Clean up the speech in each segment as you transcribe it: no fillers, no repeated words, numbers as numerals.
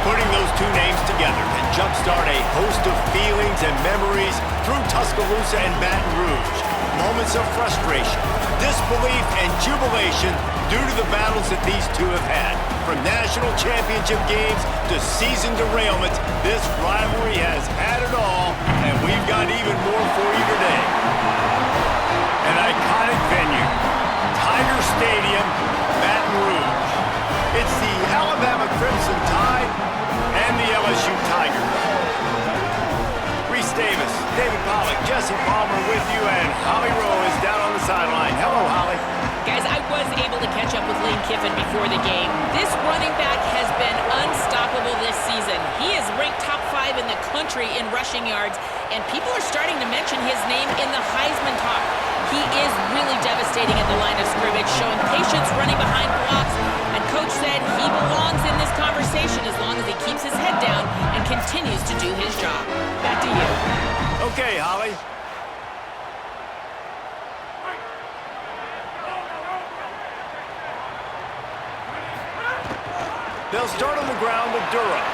Putting those two names together can jumpstart a host of feelings and memories through Tuscaloosa and Baton Rouge. Moments of frustration, disbelief, and jubilation due to the battles that these two have had. From national championship games to season derailments, this rivalry has had it all, and we've got even more for you today. An iconic venue, Tiger Stadium, Baton Rouge. It's the Alabama Crimson Tide and the LSU Tigers. Reese Davis, David Pollack, Jesse Palmer with you, and Holly Rowe is down on the sideline. Hello, Holly. Guys, I was able to catch up with Lane Kiffin before the game. This running back has been unstoppable this season. He is ranked top 5 in the country in rushing yards, and people are starting to mention his name in the Heisman talk. He is really devastating at the line of scrimmage, showing patience running behind blocks, and Coach said he belongs in this conversation as long as he keeps his head down and continues to do his job. Back to you. Okay, Holly. They'll start on the ground with Durham.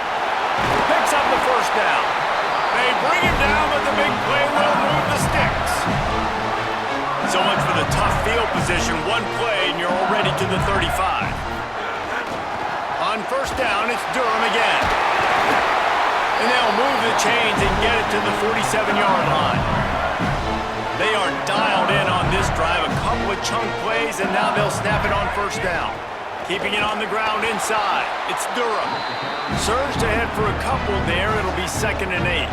Picks up the first down. They bring him down, but the big play will move the sticks. So much for the tough field position. One play, and you're already to the 35. On first down, it's Durham again. And they'll move the chains and get it to the 47-yard line. They are dialed in on this drive. A couple of chunk plays, and now they'll snap it on first down. Keeping it on the ground inside. It's Durham. Surged ahead for a couple there. It'll be 2nd and 8.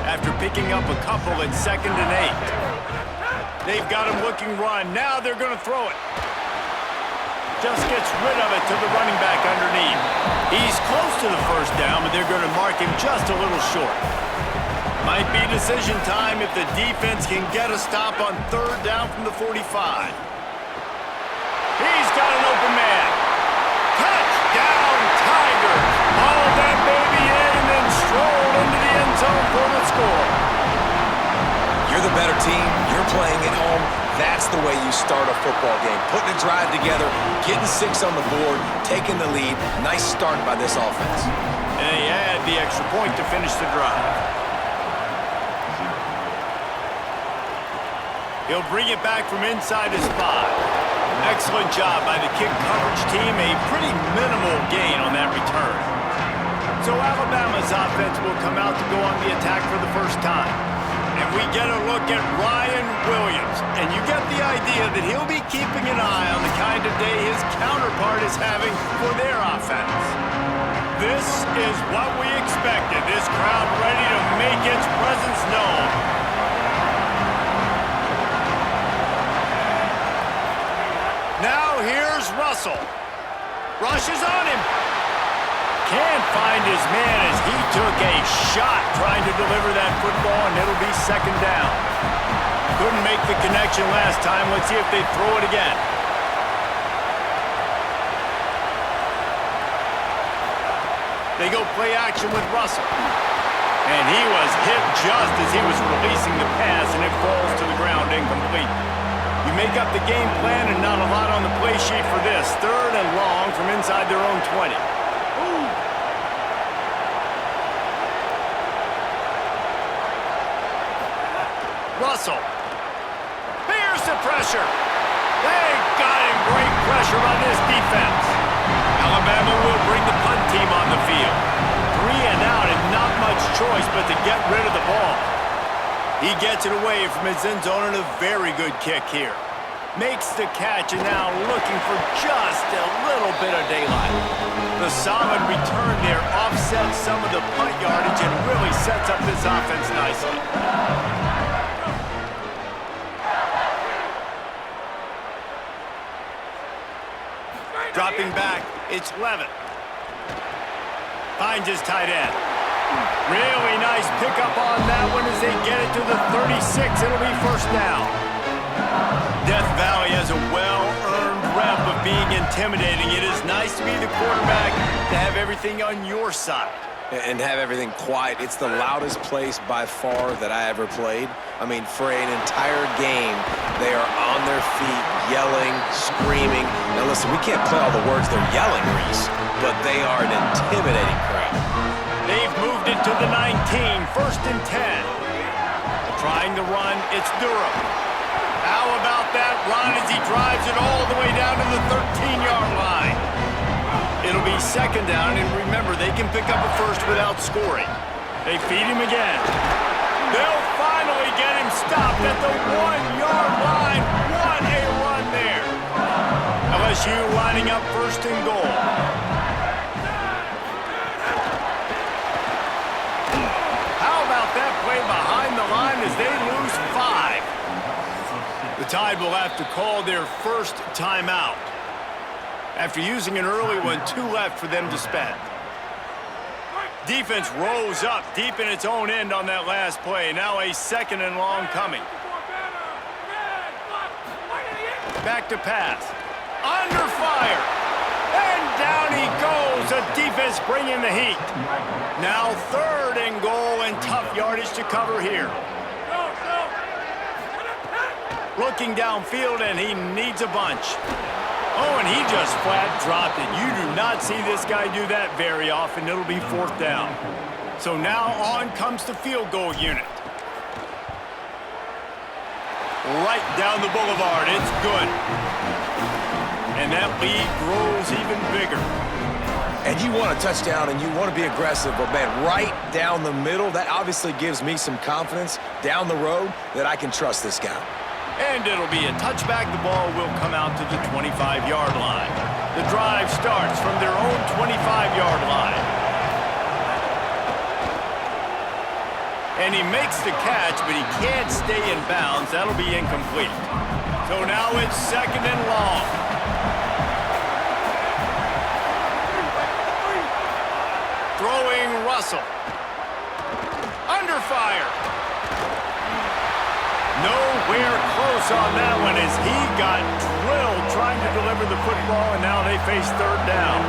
After picking up a couple, it's 2nd and 8. They've got him looking run. Now they're going to throw it. Just gets rid of it to the running back underneath. He's close to the first down, but they're going to mark him just a little short. Might be decision time if the defense can get a stop on 3rd down from the 45. He's got an open man. Touchdown, Tigers. Haul that baby in and then stroll into the end zone for the score. You're the better team. You're playing at home. That's the way you start a football game. Putting a drive together, getting 6 on the board, taking the lead. Nice start by this offense. And they add the extra point to finish the drive. He'll bring it back from inside his 5. Excellent job by the kick coverage team. A pretty minimal gain on that return. So Alabama's offense will come out to go on the attack for the first time. And we get a look at Ryan Williams. And you get the idea that he'll be keeping an eye on the kind of day his counterpart is having for their offense. This is what we expected. This crowd ready to make its presence known. Now here's Russell. Rushes on him. Can't find his man as he took a shot trying to deliver that football, and it'll be 2nd down. Couldn't make the connection last time. Let's see if they throw it again. They go play action with Russell. And he was hit just as he was releasing the pass, and it falls to the ground incomplete. You make up the game plan and not a lot on the play sheet for this. 3rd and long from inside their own 20. Russell. Here's the pressure. They got him. Great pressure on this defense. Alabama will bring the punt team on the field. 3 and out and not much choice but to get rid of the ball. He gets it away from his end zone and a very good kick here. Makes the catch and now looking for just a little bit of daylight. The solid return there offsets some of the punt yardage and really sets up this offense nicely. Dropping back, it's Levitt. Finds his tight end. Really nice pickup on that one as they get it to the 36. It'll be 1st down. Death Valley has a well-earned rep of being intimidating. It is nice to be the quarterback, to have everything on your side. and have everything quiet. It's the loudest place by far that I ever played. I mean, for an entire game, they are on their feet, yelling, screaming. Now listen, we can't play all the words they're yelling, Reese, but they are an intimidating crowd. They've moved it to the 19, 1st and 10. Trying to run, it's Durham. How about that run as he drives it all the way down to the 13-yard line? It'll be 2nd down, and remember, they can pick up a first without scoring. They feed him again. They'll finally get him stopped at the 1-yard line. What a run there. LSU lining up 1st and goal. How about that play behind the line as they lose 5? The Tide will have to call their first timeout. After using an early one, 2 left for them to spend. Defense rose up deep in its own end on that last play. Now a 2nd and long coming. Back to pass. Under fire. And down he goes. The defense bringing the heat. Now 3rd and goal and tough yardage to cover here. Looking downfield, and he needs a bunch. Oh, and he just flat dropped it. You do not see this guy do that very often. It'll be 4th down. So now on comes the field goal unit. Right down the boulevard. It's good. And that lead grows even bigger. And you want a touchdown and you want to be aggressive, but man, right down the middle, that obviously gives me some confidence down the road that I can trust this guy. And it'll be a touchback. The ball will come out to the 25-yard line. The drive starts from their own 25-yard line. And he makes the catch, but he can't stay in bounds. That'll be incomplete. So now it's 2nd and long. Throwing Russell. Under fire. Nowhere close on that one as he got drilled trying to deliver the football, and now they face 3rd down.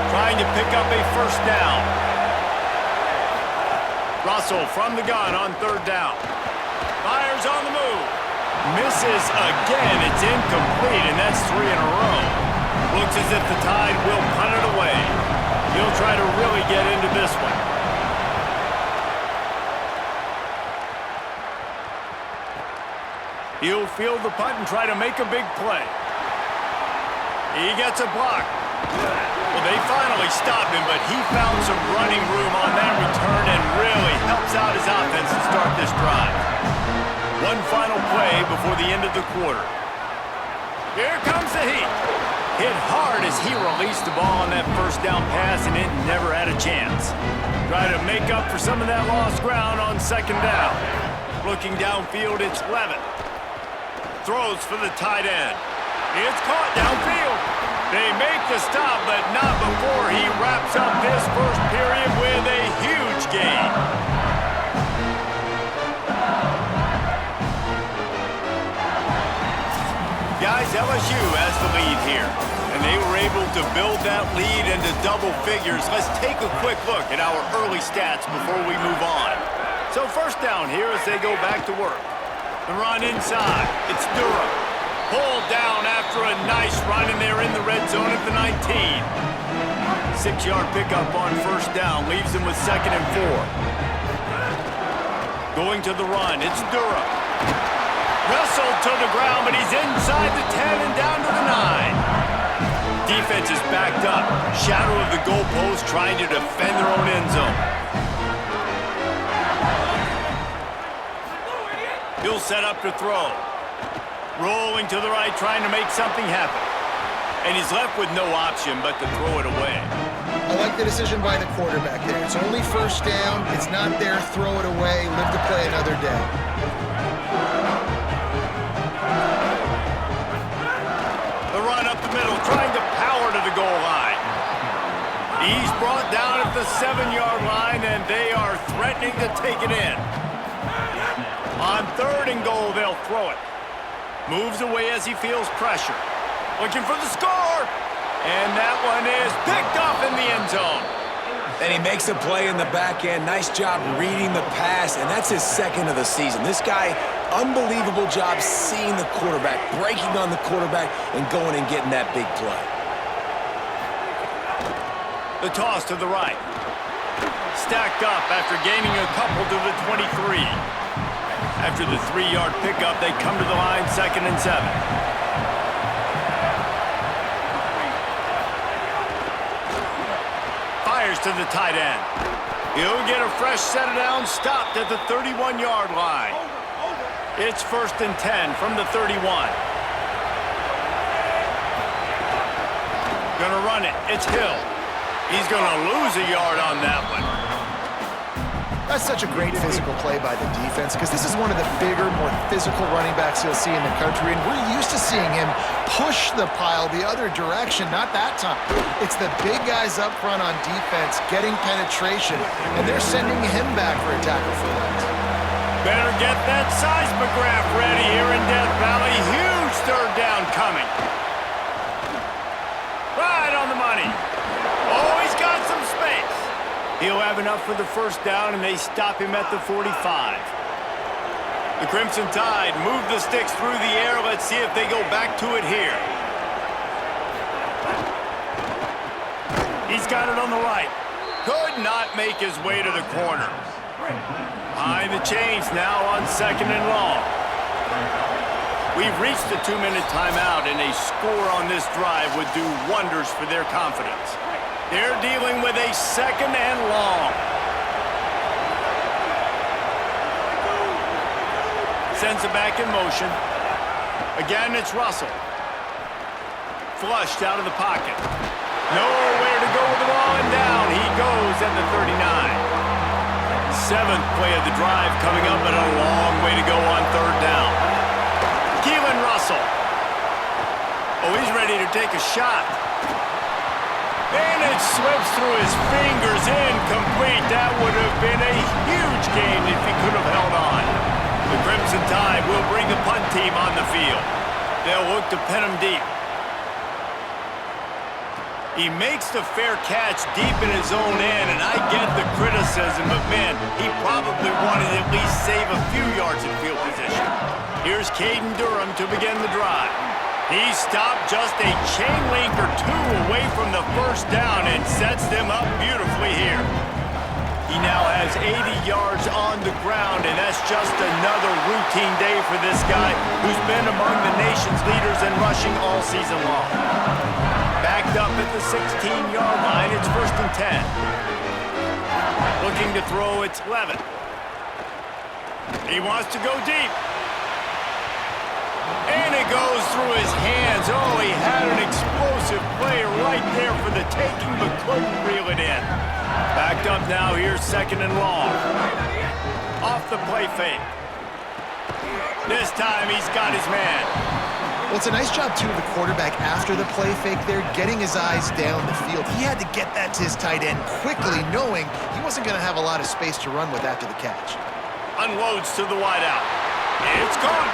Trying to pick up a 1st down. Russell from the gun on 3rd down. Fires on the move. Misses again. It's incomplete, and that's 3 in a row. Looks as if the Tide will punt it away. He'll try to really get into this one. He'll field the punt and try to make a big play. He gets a block. Well, they finally stopped him, but he found some running room on that return and really helps out his offense to start this drive. One final play before the end of the quarter. Here comes the heat. Hit hard as he released the ball on that 1st down pass, and it never had a chance. Try to make up for some of that lost ground on 2nd down. Looking downfield, it's Levitt. Throws for the tight end. It's caught downfield. They make the stop, but not before he wraps up this 1st period with a huge gain. Guys, LSU has the lead here, and they were able to build that lead into double figures. Let's take a quick look at our early stats before we move on. So 1st down here as they go back to work. The run inside. It's Durham. Pulled down after a nice run, and they're in the red zone at the 19. 6-yard pickup on 1st down. Leaves them with 2nd and 4. Going to the run. It's Durham. Wrestled to the ground, but he's inside the 10 and down to the 9. Defense is backed up. Shadow of the goalpost trying to defend their own end zone. He'll set up to throw. Rolling to the right, trying to make something happen. And he's left with no option but to throw it away. I like the decision by the quarterback there. It's only 1st down. It's not there. Throw it away. Live to play another day. The run up the middle, trying to power to the goal line. He's brought down at the 7-yard line, and they are threatening to take it in. On 3rd and goal, they'll throw it. Moves away as he feels pressure. Looking for the score. And that one is picked off in the end zone. And he makes a play in the back end. Nice job reading the pass, and that's his second of the season. This guy, unbelievable job seeing the quarterback, breaking on the quarterback, and going and getting that big play. The toss to the right. Stacked up after gaining a couple to the 23. After the 3-yard pickup, they come to the line 2nd and 7. Fires to the tight end. He'll get a fresh set of downs stopped at the 31-yard line. It's 1st and 10 from the 31. Gonna run it. It's Hill. He's gonna lose a yard on that one. That's such a great physical play by the defense because this is one of the bigger, more physical running backs you'll see in the country, and we're used to seeing him push the pile the other direction. Not that time. It's the big guys up front on defense getting penetration, and they're sending him back for a tackle for that. Better get that seismograph ready here in Death Valley. Huge 3rd down coming. Right on the money. Oh, he's got some space. He'll have enough for the 1st down, and they stop him at the 45. The Crimson Tide move the sticks through the air. Let's see if they go back to it here. He's got it on the right. Could not make his way to the corner. Behind the chains now on 2nd and long. We've reached the 2-minute timeout, and a score on this drive would do wonders for their confidence. They're dealing with a 2nd and long. Sends it back in motion. Again, it's Russell. Flushed out of the pocket. Nowhere to go with the ball, and down he goes at the 39. 7th play of the drive coming up, and a long way to go on 3rd down. Keelan Russell. Oh, he's ready to take a shot. And it slips through his fingers, incomplete. That would have been a huge gain if he could have held on. The Crimson Tide will bring the punt team on the field. They'll look to pin him deep. He makes the fair catch deep in his own end, and I get the criticism, but man, he probably wanted to at least save a few yards in field position. Here's Caden Durham to begin the drive. He stopped just a chain link or 2 away from the 1st down and sets them up beautifully here. He now has 80 yards on the ground, and that's just another routine day for this guy who's been among the nation's leaders in rushing all season long. Backed up at the 16-yard line, it's 1st and 10. Looking to throw, it's Levitt. He wants to go deep. And it goes through his hands. Oh, he had an explosive play right there for the taking, but couldn't reel it in. Backed up now, here's 2nd and long. Off the play fake. This time he's got his man. Well, it's a nice job, too, of the quarterback after the play fake there, getting his eyes down the field. He had to get that to his tight end quickly, knowing he wasn't going to have a lot of space to run with after the catch. Unloads to the wideout. It's gone.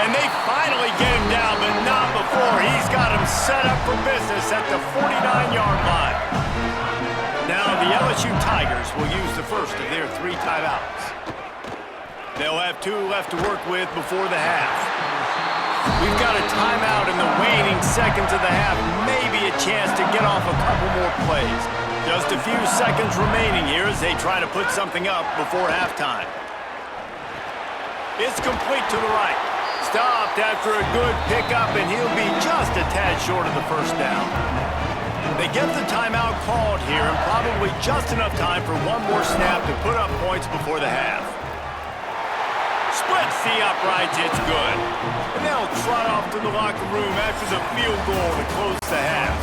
And they finally get him down, but not before. He's got him set up for business at the 49-yard line. Now the LSU Tigers will use the first of their 3 timeouts. They'll have 2 left to work with before the half. We've got a timeout in the waning seconds of the half. Maybe a chance to get off a couple more plays. Just a few seconds remaining here as they try to put something up before halftime. It's complete to the right. Stopped after a good pickup, and he'll be just a tad short of the 1st down. They get the timeout called here, and probably just enough time for one more snap to put up points before the half. Splits the uprights, it's good. And they'll trot off to the locker room after the field goal to close the half.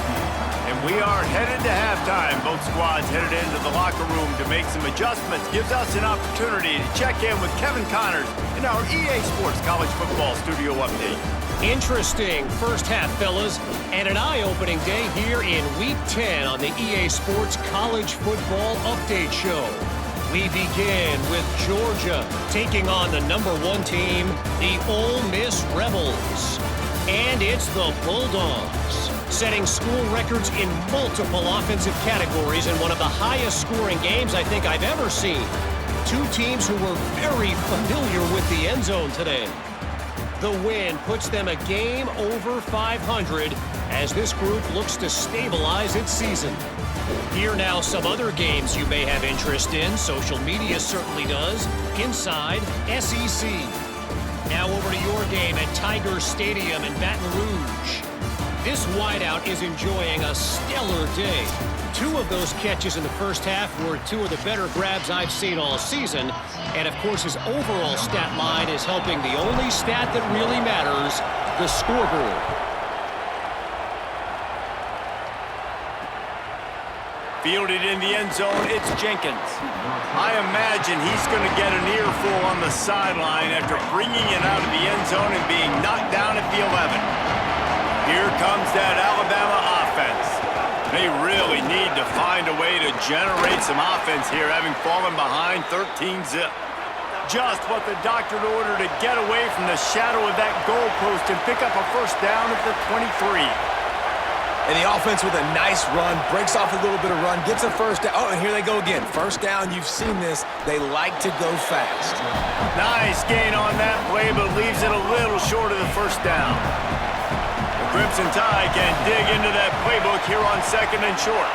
And we are headed to halftime. Both squads headed into the locker room to make some adjustments. Gives us an opportunity to check in with Kevin Connors in our EA Sports College Football Studio Update. Interesting first half, fellas, and an eye-opening day here in Week 10 on the EA Sports College Football Update Show. We begin with Georgia taking on the #1 team, the Ole Miss Rebels. And it's the Bulldogs. setting school records in multiple offensive categories in one of the highest scoring games I think I've ever seen. Two teams who were very familiar with the end zone today. The win puts them a game over 500 as this group looks to stabilize its season. Here now some other games you may have interest in. Social media certainly does. Inside SEC. Now over to your game at Tiger Stadium in Baton Rouge. This wideout is enjoying a stellar day. Two of those catches in the first half were two of the better grabs I've seen all season. And, of course, his overall stat line is helping the only stat that really matters, the scoreboard. Fielded in the end zone, it's Jenkins. I imagine he's going to get an earful on the sideline after bringing it out of the end zone and being knocked down at the 11. Here comes that Alabama offense. They really need to find a way to generate some offense here, having fallen behind 13-zip. Just what the doctor ordered to get away from the shadow of that goalpost and pick up a first down at the 23. And the offense with a nice run, breaks off a little bit of run, gets a first down. Oh, and here they go again. First down, you've seen this. They like to go fast. Nice gain on that play, but leaves it a little short of the first down. Crimson Tide can dig into that playbook here on second and short.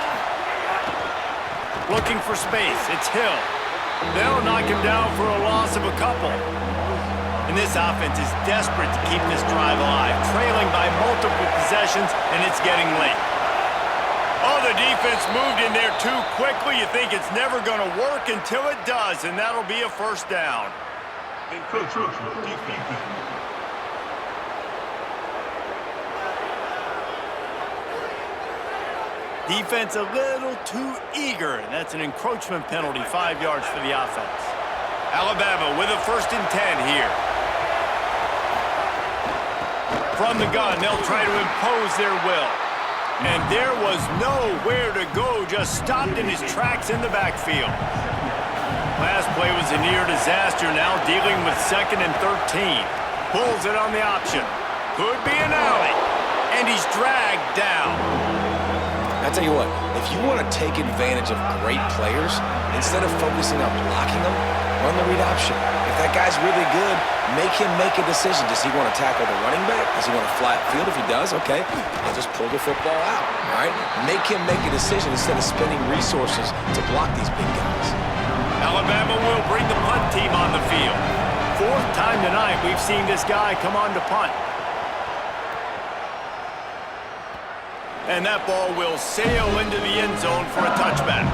Looking for space. It's Hill. They'll knock him down for a loss of a couple. And this offense is desperate to keep this drive alive, trailing by multiple possessions, and it's getting late. Oh, the defense moved in there too quickly. You think it's never going to work until it does, and that'll be a first down. Defense a little too eager. That's an encroachment penalty, 5 yards for the offense. Alabama with a 1st and 10 here. From the gun, they'll try to impose their will. And there was nowhere to go, just stopped in his tracks in the backfield. Last play was a near disaster, now dealing with 2nd and 13. Pulls it on the option. Could be an alley. And he's dragged down. I tell you what, if you want to take advantage of great players, instead of focusing on blocking them, run the read option. If that guy's really good, make him make a decision. Does he want to tackle the running back? Does he want to flat field? If he does, okay, I'll just pull the football out, all right? Make him make a decision instead of spending resources to block these big guys. Alabama will bring the punt team on the field. 4th time tonight we've seen this guy come on to punt. And that ball will sail into the end zone for a touchback.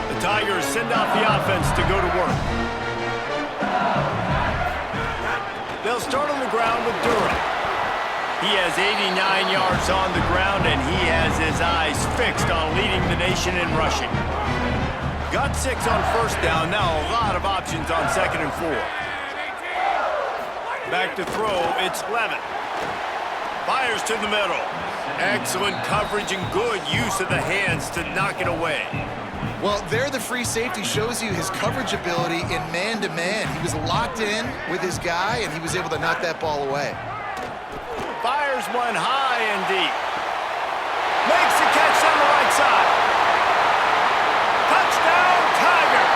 The Tigers send out the offense to go to work. They'll start on the ground with Dura. He has 89 yards on the ground, and he has his eyes fixed on leading the nation in rushing. Got 6 on first down, now a lot of options on 2nd and 4. Back to throw, it's Levin. Fires to the middle. Excellent coverage and good use of the hands to knock it away. Well, there the free safety shows you his coverage ability in man-to-man. He was locked in with his guy, and he was able to knock that ball away. Fires one high and deep. Makes the catch on the right side. Touchdown, Tigers!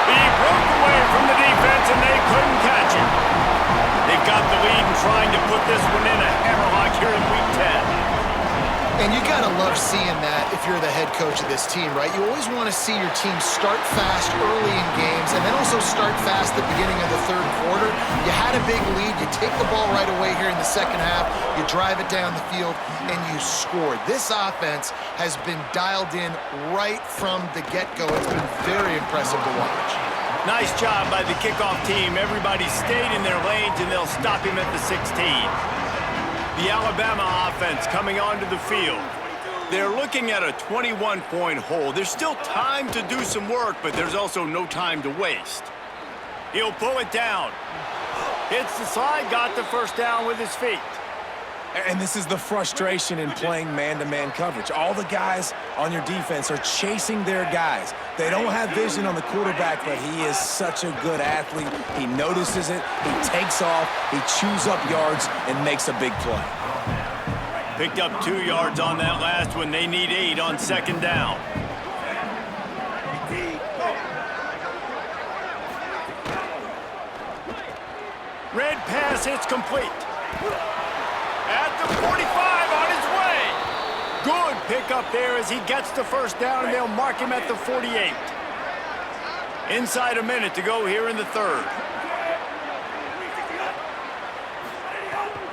He broke away from the defense, and they couldn't catch him. They've got the lead and trying to put this one in a hammerlock here in Week 10. And you gotta love seeing that if you're the head coach of this team, right? You always want to see your team start fast early in games and then also start fast at the beginning of the 3rd quarter. You had a big lead, you take the ball right away here in the 2nd half, you drive it down the field, and you scored. This offense has been dialed in right from the get-go. It's been very impressive to watch. Nice job by the kickoff team. Everybody stayed in their lanes, and they'll stop him at the 16. The Alabama offense coming onto the field. They're looking at a 21-point hole. There's still time to do some work, but there's also no time to waste. He'll pull it down. Hits the slide, got the first down with his feet. And this is the frustration in playing man-to-man coverage. All the guys on your defense are chasing their guys. They don't have vision on the quarterback, but he is such a good athlete. He notices it, he takes off, he chews up yards, and makes a big play. Picked up 2 yards on that last one. They need 8 on second down. Red pass hits complete. At the 45 on his way. Good pickup there as he gets the first down, and they'll mark him at the 48. Inside a minute to go here in the third.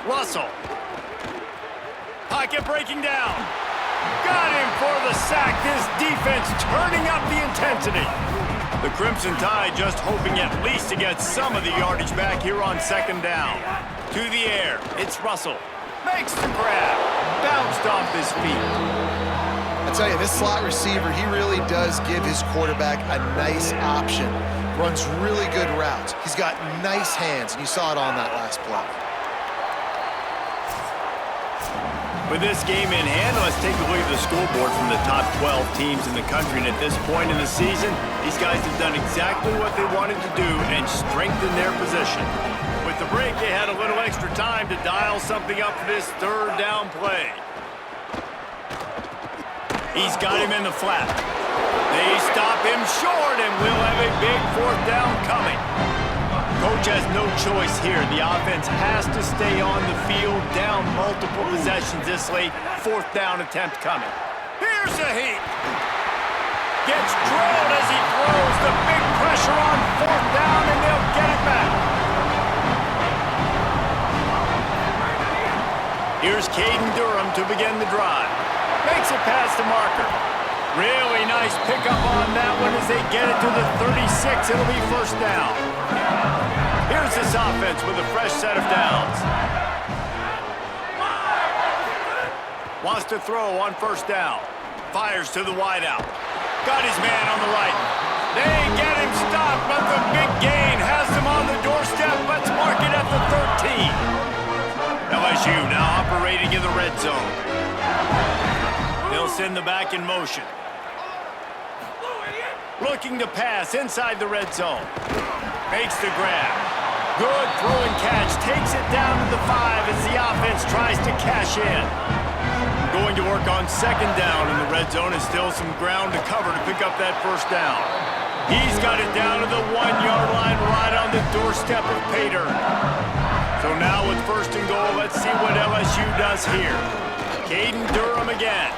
Russell. Pocket breaking down. Got him for the sack. This defense turning up the intensity. The Crimson Tide just hoping at least to get some of the yardage back here on second down. To the air. It's Russell. Makes the grab. Bounced off his feet. I tell you, this slot receiver, he really does give his quarterback a nice option. Runs really good routes. He's got nice hands, and you saw it on that last play. With this game in hand, let's take a look at the scoreboard from the top 12 teams in the country. And at this point in the season, these guys have done exactly what they wanted to do and strengthened their position. With the break, they had a little extra time to dial something up for this third down play. He's got him in the flat. They stop him short, and we'll have a big fourth down coming. Coach has no choice here. The offense has to stay on the field, down multiple possessions this late. Fourth down attempt coming. Here's a heat. Gets drilled as he throws. The big pressure on fourth down, and they'll get it back. Here's Caden Durham to begin the drive. Makes it past the marker. Really nice pickup on that one as they get it to the 36. It'll be first down. Here's this offense with a fresh set of downs. Wants to throw on first down. Fires to the wideout. Got his man on the right. They get him stopped, but the big gain has him on the doorstep. Let's mark it at the 13. LSU now operating in the red zone. They'll send the back in motion. Looking to pass inside the red zone. Makes the grab. Good throw and catch. Takes it down to the 5 as the offense tries to cash in. Going to work on second down in the red zone, and still some ground to cover to pick up that first down. He's got it down to the 1-yard line right on the doorstep of Pater. So now with first and goal, let's see what LSU does here. Caden Durham again.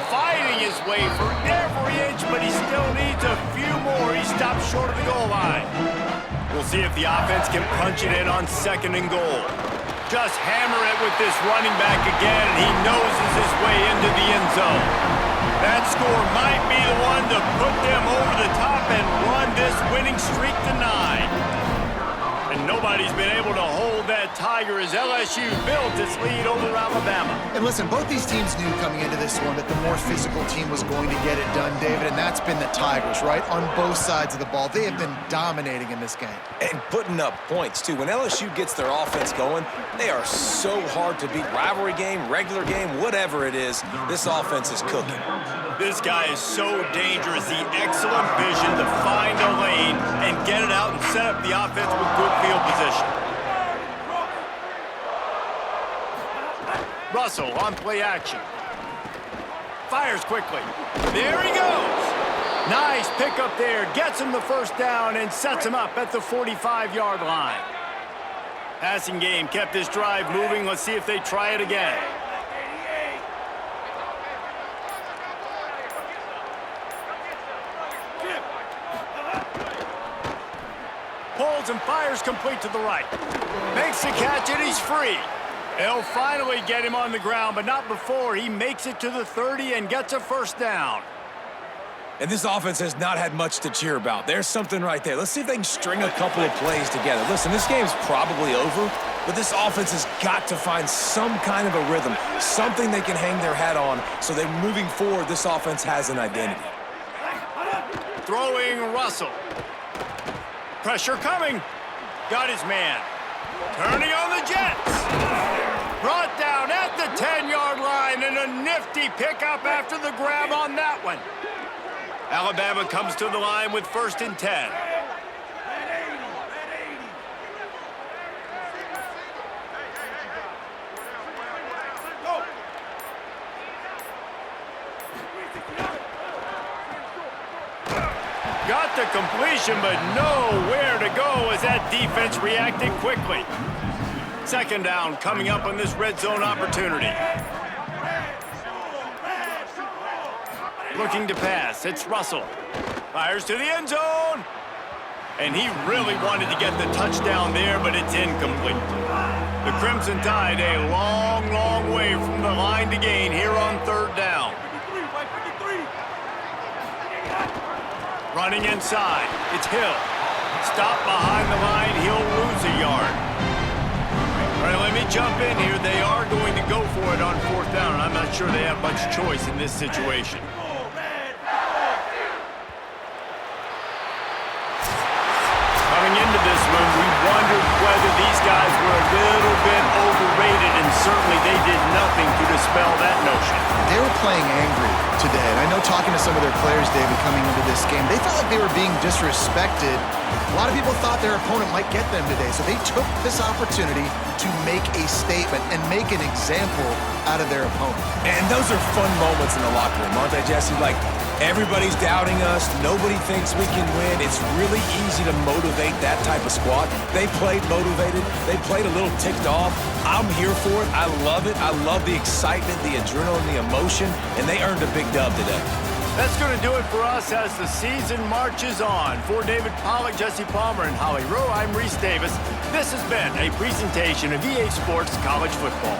Fighting his way for every inch, but he still needs a few more. He stops short of the goal line. We'll see if the offense can punch it in on second and goal. Just hammer it with this running back again, and he noses his way into the end zone. That score might be the one to put them over the top and run this winning streak to 9. And nobody's been able to hold that Tiger as LSU built its lead over Alabama. And listen, both these teams knew coming into this one that the more physical team was going to get it done, David, and that's been the Tigers, right? On both sides of the ball. They have been dominating in this game. And putting up points, too. When LSU gets their offense going, they are so hard to beat. Rivalry game, regular game, whatever it is, this offense is cooking. This guy is so dangerous. The excellent vision to find a lane and get it out and set up the offense with good field position. Russell on play action. Fires quickly. There he goes. Nice pickup there. Gets him the first down and sets him up at the 45-yard line. Passing game kept this drive moving. Let's see if they try it again. Pulls and fires complete to the right. Makes the catch and he's free. They'll finally get him on the ground, but not before he makes it to the 30 and gets a first down. And this offense has not had much to cheer about. There's something right there. Let's see if they can string a couple of plays together. Listen, this game's probably over, but this offense has got to find some kind of a rhythm, something they can hang their hat on so that moving forward, this offense has an identity. Throwing Russell. Pressure coming. Got his man. Turning on the Jets. Brought down at the 10-yard line, and a nifty pickup after the grab on that one. Alabama comes to the line with first and 10. a completion, but nowhere to go as that defense reacted quickly. Second down coming up on this red zone opportunity. Looking to pass. It's Russell. Fires to the end zone. And he really wanted to get the touchdown there, but it's incomplete. The Crimson Tide a long, long way from the line to gain here on third down. Running inside. It's Hill. Stop behind the line. He'll lose a yard. All right, let me jump in here. They are going to go for it on fourth down, and I'm not sure they have much choice in this situation. Coming into this one, we wondered whether these guys were a little bit overrated, and certainly they did nothing to dispel that notion. They were playing angry today, and I know talking to some of their players, David, coming into this game, they felt like they were being disrespected. A lot of people thought their opponent might get them today, so they took this opportunity to make a statement and make an example out of their opponent. And those are fun moments in the locker room, aren't they, Jesse? Like, everybody's doubting us. Nobody thinks we can win. It's really easy to motivate that type of squad. They played motivated. They played a little ticked off. I'm here for it. I love it. I love the excitement, the adrenaline, the emotion, and they earned a big dub today. That's going to do it for us as the season marches on. For David Pollack, Jesse Palmer, and Holly Rowe, I'm Reese Davis. This has been a presentation of EA Sports College Football.